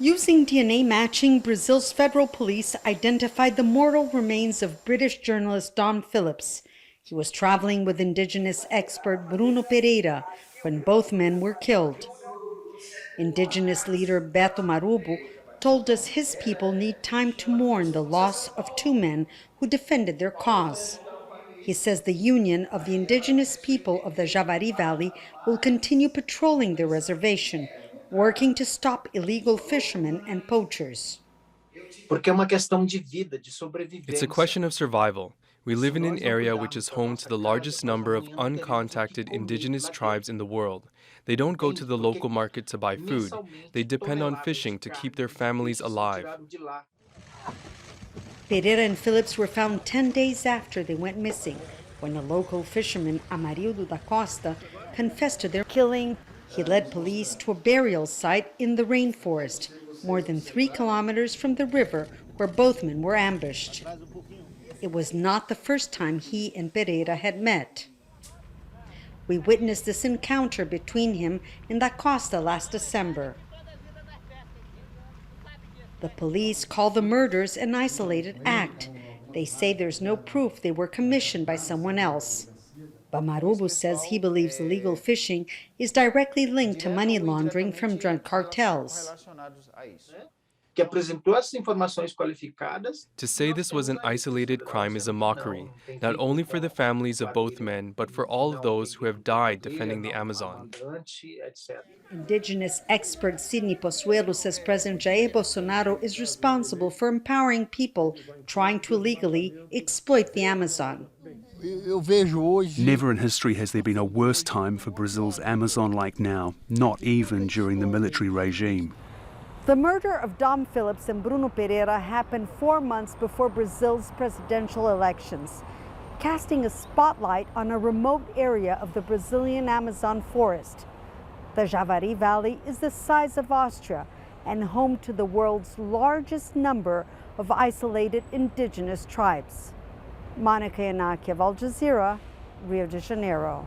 Using DNA matching, Brazil's federal police identified the mortal remains of British journalist Dom Phillips. He was traveling with Indigenous expert Bruno Pereira when both men were killed. Indigenous leader BETO MARUBO told us his people need time to mourn the loss of two men who defended their cause. He says the Union of the Indigenous People of the Javari Valley will continue patrolling the reservation, working to stop illegal fishermen and poachers. It's a question of survival. We live in an area which is home to the largest number of uncontacted indigenous tribes in the world. They don't go to the local market to buy food. They depend on fishing to keep their families alive. Pereira and Phillips were found 10 days after they went missing, when a local fisherman, Amarildo da Costa, confessed to their killing. He led police to a burial site in the rainforest, more than 3 kilometers from the river where both men were ambushed. It was not the first time he and Pereira had met. We witnessed this encounter between him and da Costa last December. The police call the murders an isolated act. They say there's no proof they were commissioned by someone else. But MARUBO says he believes illegal fishing is directly linked to money laundering from drug cartels. To say this was an isolated crime is a mockery, not only for the families of both men, but for all of those who have died defending the Amazon. Indigenous expert Sidney POSSUELO says President Jair Bolsonaro is responsible for empowering people trying to illegally exploit the Amazon. Never in history has there been a worse time for Brazil's Amazon like now, not even during the military regime. The murder of Dom Phillips and Bruno Pereira happened 4 months before Brazil's presidential elections, casting a spotlight on a remote area of the Brazilian Amazon forest. The Javari Valley is the size of Austria and home to the world's largest number of isolated indigenous tribes. Yanakiew of Jazeera, Rio de Janeiro.